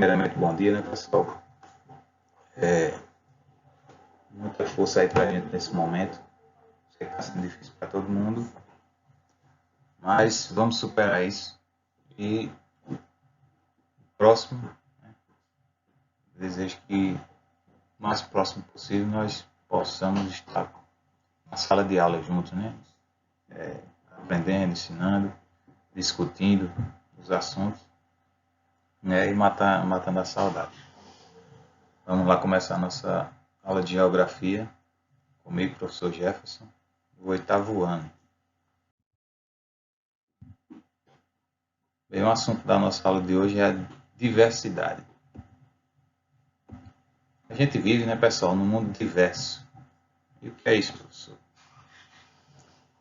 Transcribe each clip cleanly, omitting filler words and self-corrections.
Primeiramente, bom dia, né, pessoal? Muita força aí pra gente nesse momento. Sei que está sendo difícil para todo mundo, mas vamos superar isso. E próximo, né, desejo que o mais próximo possível nós possamos estar na sala de aula juntos, né? Aprendendo, ensinando, discutindo os assuntos, né? E matando a saudade. Vamos lá começar a nossa aula de geografia comigo, professor Jefferson, do 8º ano. Bem, o assunto da nossa aula de hoje é a diversidade. A gente vive, né, pessoal, num mundo diverso. E o que é isso, professor?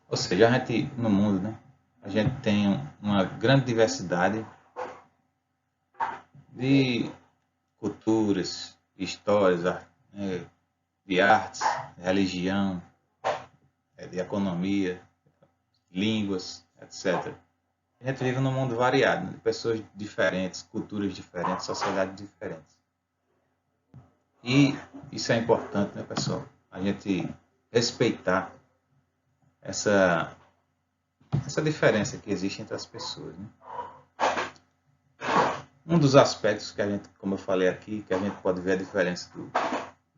Ou seja, a gente, no mundo, né, a gente tem uma grande diversidade de culturas, histórias, de artes, religião, de economia, línguas, etc. A gente vive num mundo variado, né, de pessoas diferentes, culturas diferentes, sociedades diferentes. E isso é importante, né, pessoal? A gente respeitar essa diferença que existe entre as pessoas, né? Um dos aspectos que a gente, como eu falei aqui, que a gente pode ver a diferença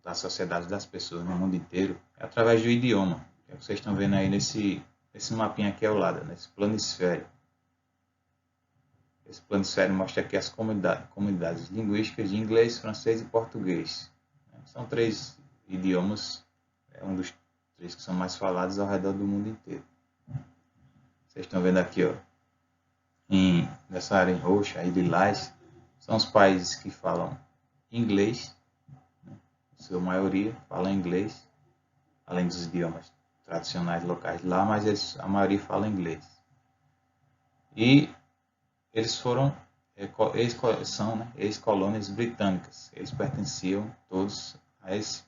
da sociedade das pessoas no mundo inteiro é através do idioma. Que vocês estão vendo aí nesse mapinha aqui ao lado, nesse planisfério. Esse planisfério mostra aqui as comunidades linguísticas de inglês, francês e português. São 3 idiomas, um dos 3 que são mais falados ao redor do mundo inteiro. Vocês estão vendo aqui, ó, nessa área em roxo, aí lilás, são os países que falam inglês, né? A sua maioria fala inglês, além dos idiomas tradicionais locais lá, mas a maioria fala inglês. E eles foram, são, né, ex-colônias britânicas, eles pertenciam todos a esse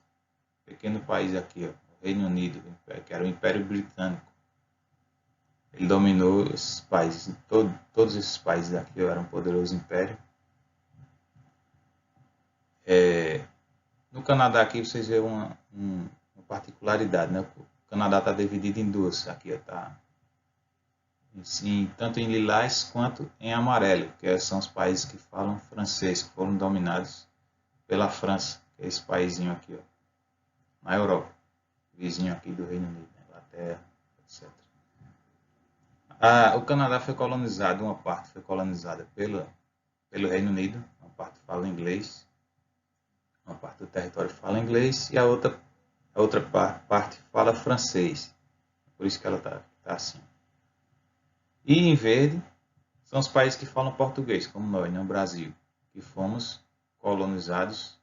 pequeno país aqui, ó, o Reino Unido, que era o Império Britânico. Ele dominou esses países, todos esses países aqui eram um poderoso império. No Canadá aqui vocês veem uma particularidade, né? O Canadá está dividido em 2, aqui está tanto em lilás quanto em amarelo, que são os países que falam francês, que foram dominados pela França, que é esse paísinho aqui, ó, na Europa, vizinho aqui do Reino Unido, Inglaterra, etc. O Canadá foi colonizado, uma parte foi colonizada pelo Reino Unido, uma parte fala inglês, uma parte do território fala inglês e a outra parte fala francês. Por isso que ela está assim. E em verde são os países que falam português, como nós, no Brasil, que fomos colonizados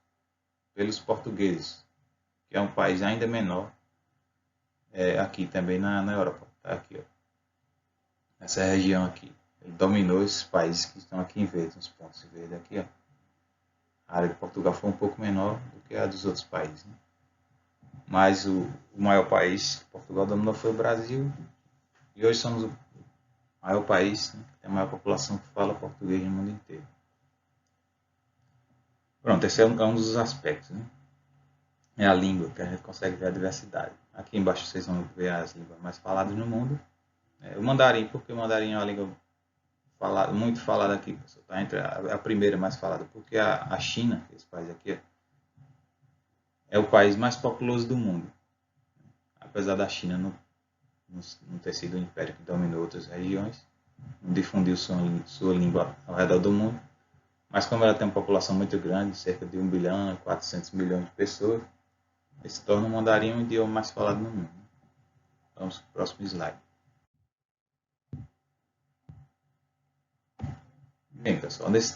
pelos portugueses, que é um país ainda menor, aqui também na Europa. Tá aqui, ó. Essa região aqui. Ele dominou esses países que estão aqui em verde, os pontos verdes aqui, ó. A área de Portugal foi um pouco menor do que a dos outros países, né? Mas o maior país que Portugal dominou foi o Brasil. E hoje somos o maior país, né, que tem a maior população que fala português no mundo inteiro. Pronto, esse é um dos aspectos, né? É a língua, que a gente consegue ver a diversidade. Aqui embaixo vocês vão ver as línguas mais faladas no mundo. O mandarim, porque o mandarim é uma língua muito falada aqui, pessoal, tá? Entre a primeira mais falada, porque a China, esse país aqui, é o país mais populoso do mundo. Apesar da China não ter sido um império que dominou outras regiões, não difundiu sua língua ao redor do mundo, mas como ela tem uma população muito grande, cerca de 1 bilhão e 400 milhões de pessoas, ele se torna o mandarim o idioma mais falado no mundo. Vamos para o próximo slide. Bem, pessoal, nesse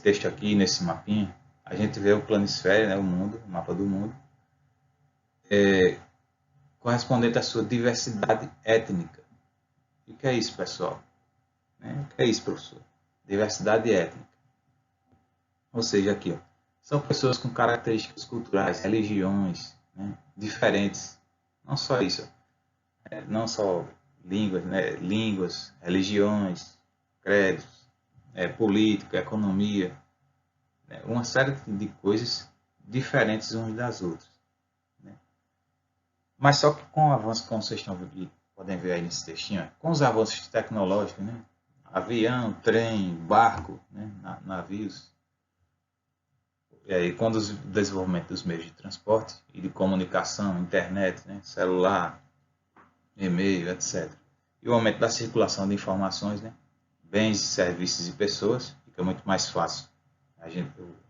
texto aqui, nesse mapinha, a gente vê o planisfério, né, o mundo, o mapa do mundo, correspondente à sua diversidade étnica. E o que é isso, pessoal? O que é isso, professor? Diversidade étnica. Ou seja, aqui, ó, são pessoas com características culturais, religiões, né, diferentes. Não só isso, não só línguas, né, religiões, credos, política, economia, né? Uma série de coisas diferentes umas das outras, né? Mas só que com o avanço, como vocês podem ver aí nesse textinho, com os avanços tecnológicos, né? Avião, trem, barco, né? Navios, e aí com o desenvolvimento dos meios de transporte e de comunicação, internet, né? Celular, e-mail, etc. E o aumento da circulação de informações, né? Bens, serviços e pessoas, fica muito mais fácil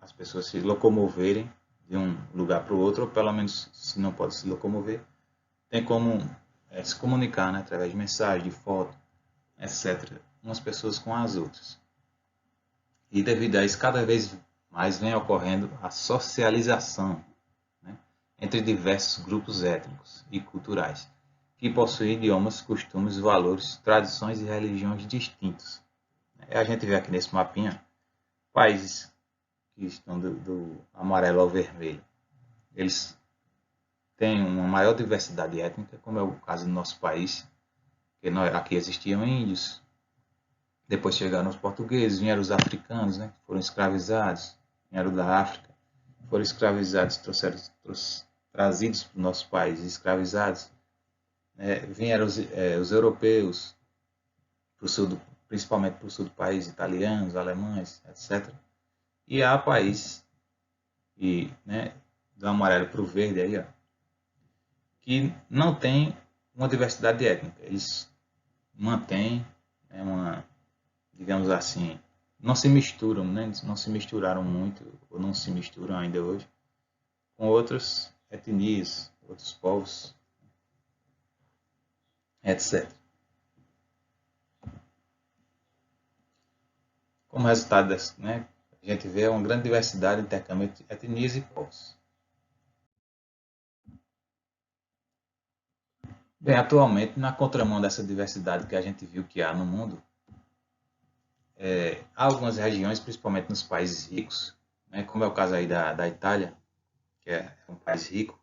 as pessoas se locomoverem de um lugar para o outro, ou pelo menos, se não pode se locomover, tem como se comunicar, né? Através de mensagem, de foto, etc. Umas pessoas com as outras. E devido a isso, cada vez mais vem ocorrendo a socialização, né? Entre diversos grupos étnicos e culturais, que possuem idiomas, costumes, valores, tradições e religiões distintos. A gente vê aqui nesse mapinha países que estão do amarelo ao vermelho. Eles têm uma maior diversidade étnica, como é o caso do nosso país, que aqui existiam índios, depois chegaram os portugueses, vieram os africanos, né, que foram escravizados, vieram da África, foram escravizados, trazidos para o nosso país, escravizados. Vieram os europeus, pro sul principalmente para o sul do país, italianos, alemães, etc. E há países, né, do amarelo para o verde, aí, ó, que não tem uma diversidade étnica. Eles mantêm, né, digamos assim, não se misturam, né, não se misturaram muito, ou não se misturam ainda hoje, com outras etnias, outros povos, etc. Como resultado dessa, né, a gente vê uma grande diversidade de intercâmbio entre etnias e povos. Bem, atualmente, na contramão dessa diversidade que a gente viu que há no mundo, há algumas regiões, principalmente nos países ricos, né, como é o caso aí da Itália, que é um país rico.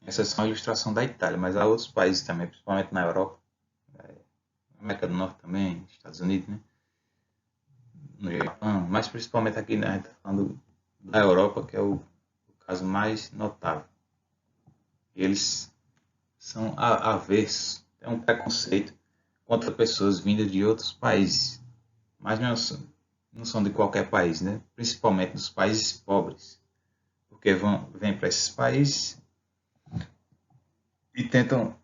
Essa é só uma ilustração da Itália, mas há outros países também, principalmente na Europa, América do Norte também, Estados Unidos, né, no Japão, mas principalmente aqui, né, a gente está falando da Europa, que é o caso mais notável. Eles são avessos, tem um preconceito contra pessoas vindas de outros países, mas não são de qualquer país, né? Principalmente dos países pobres, porque vêm para esses países e tentam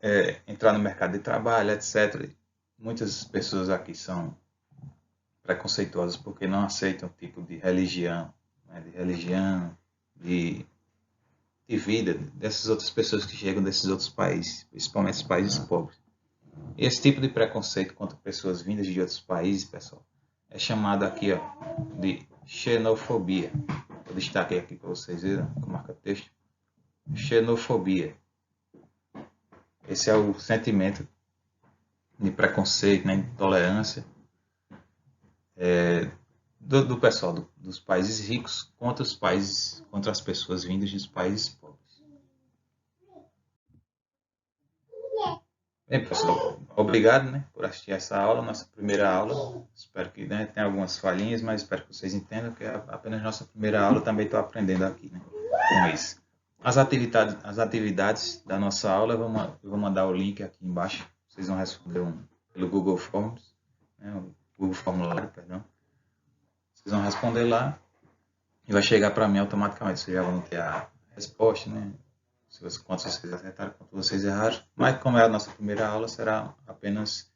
entrar no mercado de trabalho, etc. Muitas pessoas aqui são preconceituosas porque não aceitam o tipo de religião, né? de vida dessas outras pessoas que chegam desses outros países, principalmente os países pobres. E esse tipo de preconceito contra pessoas vindas de outros países, pessoal, é chamado aqui, ó, de xenofobia. Eu destaquei aqui para vocês verem, com marca-texto. Xenofobia. Esse é o sentimento de preconceito, né, de intolerância do pessoal dos países ricos contra os países, contra as pessoas vindas dos países pobres. Bem, pessoal, obrigado, né, por assistir essa aula, nossa primeira aula. Espero que, né, tenha algumas falhinhas, mas espero que vocês entendam que é apenas nossa primeira aula. Também estou aprendendo aqui, né, com isso. As atividades da nossa aula, eu vou mandar o link aqui embaixo. Vocês vão responder pelo Google Forms, né, o Google Formulário, perdão. Vocês vão responder lá e vai chegar para mim automaticamente. Vocês já vão ter a resposta, né? Quanto vocês acertaram, quanto vocês erraram. Mas como é a nossa primeira aula, será apenas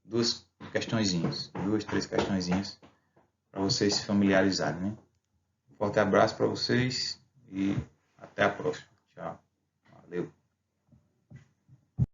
duas, três questõezinhas para vocês se familiarizarem, né? Um forte abraço para vocês e até a próxima. Tchau. Valeu.